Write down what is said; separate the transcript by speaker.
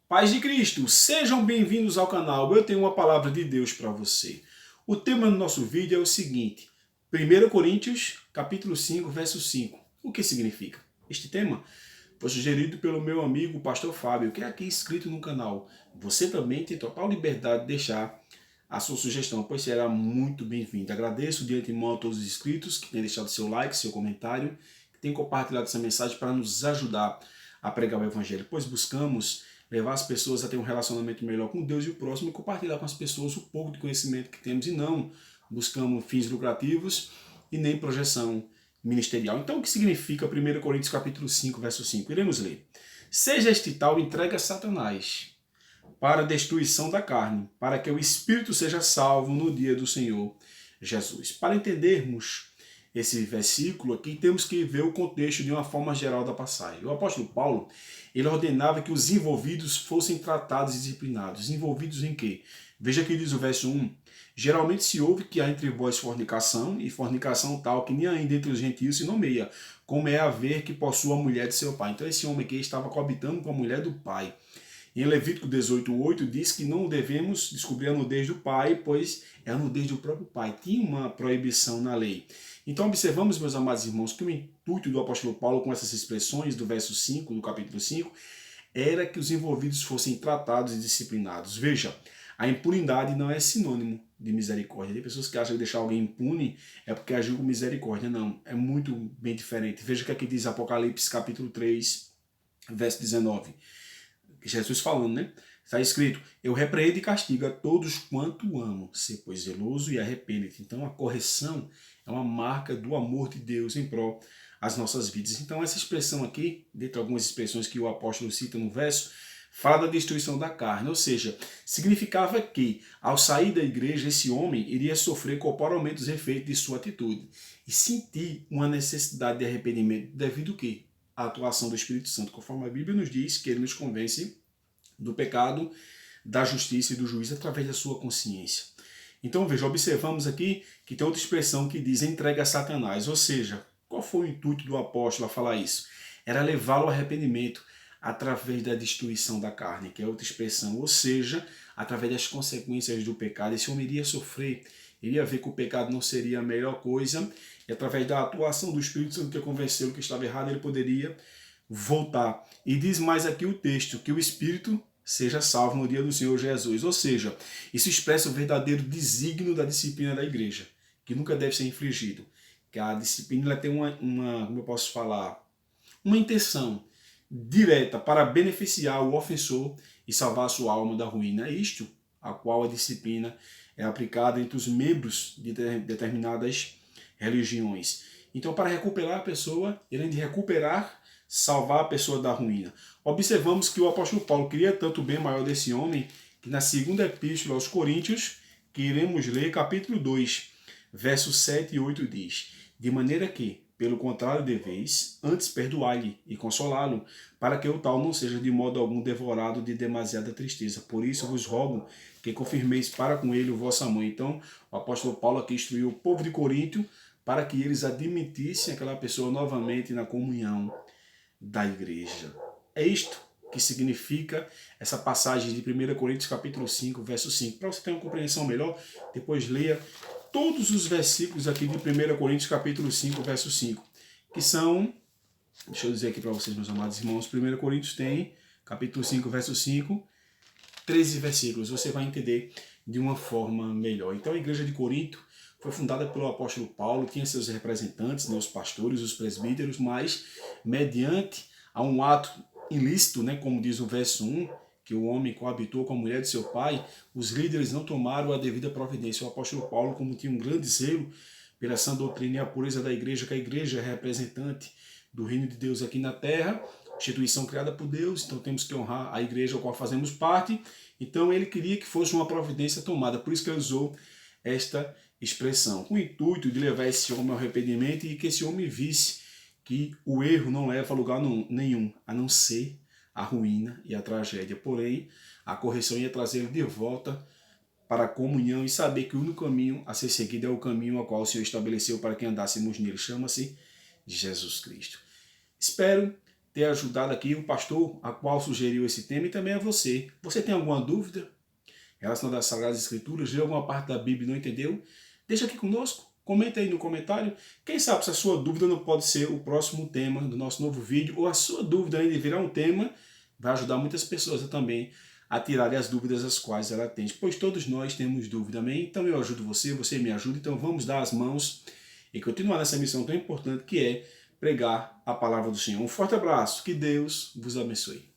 Speaker 1: Paz de Cristo, sejam bem-vindos ao canal. Eu tenho uma palavra de Deus para você. O tema do nosso vídeo é o seguinte: 1 Coríntios, capítulo 5, verso 5. O que significa? Este tema foi sugerido pelo meu amigo pastor Fábio, que é aqui inscrito no canal. Você também tem total liberdade de deixar a sua sugestão, pois será muito bem-vindo. Agradeço de antemão a todos os inscritos que têm deixado seu like, seu comentário, que têm compartilhado essa mensagem para nos ajudar a pregar o Evangelho, pois buscamos levar as pessoas a ter um relacionamento melhor com Deus e o próximo e compartilhar com as pessoas o pouco de conhecimento que temos e não buscamos fins lucrativos e nem projeção ministerial. Então, o que significa 1 Coríntios capítulo 5, verso 5? Iremos ler. Seja este tal entregue a Satanás para a destruição da carne, para que o espírito seja salvo no dia do Senhor Jesus. Para entendermos esse versículo aqui, temos que ver o contexto de uma forma geral da passagem. O apóstolo Paulo, ele ordenava que os envolvidos fossem tratados e disciplinados. Envolvidos em quê? Veja que diz o verso 1. Geralmente se ouve que há entre vós fornicação, e fornicação tal que nem ainda entre os gentios se nomeia, como é haver que possua a mulher de seu pai. Então esse homem aqui estava coabitando com a mulher do pai. Em Levítico 18:8 diz que não devemos descobrir a nudez do pai, pois é a nudez do próprio pai. Tinha uma proibição na lei. Então observamos, meus amados irmãos, que o intuito do apóstolo Paulo com essas expressões do verso 5, do capítulo 5, era que os envolvidos fossem tratados e disciplinados. Veja, a impunidade não é sinônimo de misericórdia. Tem pessoas que acham que deixar alguém impune é porque agiu com misericórdia. Não, é muito bem diferente. Veja o que aqui diz Apocalipse capítulo 3, verso 19. Jesus falando, né? Está escrito: eu repreendo e castigo a todos quanto amo, ser pois zeloso e arrepende-te. Então a correção é uma marca do amor de Deus em prol das nossas vidas. Então essa expressão aqui, dentre algumas expressões que o apóstolo cita no verso, fala da destruição da carne, ou seja, significava que ao sair da igreja esse homem iria sofrer corporalmente os efeitos de sua atitude e sentir uma necessidade de arrependimento devido ao quê? A atuação do Espírito Santo, conforme a Bíblia nos diz que ele nos convence do pecado, da justiça e do juízo através da sua consciência. Então veja, observamos aqui que tem outra expressão que diz entrega a Satanás, ou seja, qual foi o intuito do apóstolo a falar isso? Era levá-lo ao arrependimento através da destruição da carne, que é outra expressão, ou seja, através das consequências do pecado. Esse homem iria sofrer, iria ver que o pecado não seria a melhor coisa, e através da atuação do Espírito Santo que convenceu que estava errado, ele poderia voltar. E diz mais aqui o texto, que o Espírito seja salvo no dia do Senhor Jesus. Ou seja, isso expressa o verdadeiro desígnio da disciplina da igreja, que nunca deve ser infligido. Que a disciplina ela tem como eu posso falar, uma intenção direta para beneficiar o ofensor e salvar a sua alma da ruína. É isto a qual a disciplina é aplicada entre os membros de determinadas religiões. Então, para recuperar a pessoa, além de recuperar, salvar a pessoa da ruína. Observamos que o apóstolo Paulo queria tanto o bem maior desse homem, que na segunda epístola aos Coríntios, que iremos ler, capítulo 2, versos 7 e 8 diz: de maneira que, pelo contrário deveis, antes perdoai-lhe e consolá-lo, para que o tal não seja de modo algum devorado de demasiada tristeza. Por isso vos rogo que confirmeis para com ele o vosso amor. Então, o apóstolo Paulo aqui instruiu o povo de Corinto para que eles admitissem aquela pessoa novamente na comunhão da igreja. É isto que significa essa passagem de 1 Coríntios capítulo 5, verso 5. Para você ter uma compreensão melhor, depois leia todos os versículos aqui de 1 Coríntios capítulo 5, verso 5, que são, deixa eu dizer aqui para vocês, meus amados irmãos, 1 Coríntios tem, capítulo 5, verso 5, 13 versículos, você vai entender de uma forma melhor. Então a igreja de Corinto foi fundada pelo apóstolo Paulo, tinha seus representantes, né, os pastores, os presbíteros, mas mediante a um ato ilícito, né, como diz o verso 1, que o homem coabitou com a mulher de seu pai, os líderes não tomaram a devida providência. O apóstolo Paulo, como tinha um grande zelo pela sã doutrina e a pureza da igreja, que a igreja é representante do reino de Deus aqui na terra, instituição criada por Deus, então temos que honrar a igreja a qual fazemos parte. Então ele queria que fosse uma providência tomada, por isso que ele usou esta expressão, com o intuito de levar esse homem ao arrependimento e que esse homem visse que o erro não leva a lugar nenhum, a não ser a ruína e a tragédia. Porém, a correção ia trazer ele de volta para a comunhão e saber que o único caminho a ser seguido é o caminho ao qual o Senhor estabeleceu para que andássemos nele. Chama-se Jesus Cristo. Espero ter ajudado aqui o pastor a qual sugeriu esse tema e também a você. Você tem alguma dúvida relacionada às Sagradas Escrituras, leu alguma parte da Bíblia e não entendeu? Deixa aqui conosco, comenta aí no comentário. Quem sabe se a sua dúvida não pode ser o próximo tema do nosso novo vídeo, ou a sua dúvida ainda virar um tema, vai ajudar muitas pessoas também a tirarem as dúvidas as quais ela tem, pois todos nós temos dúvida, amém? Então eu ajudo você, você me ajuda, então vamos dar as mãos e continuar nessa missão tão importante que é pregar a palavra do Senhor. Um forte abraço, que Deus vos abençoe.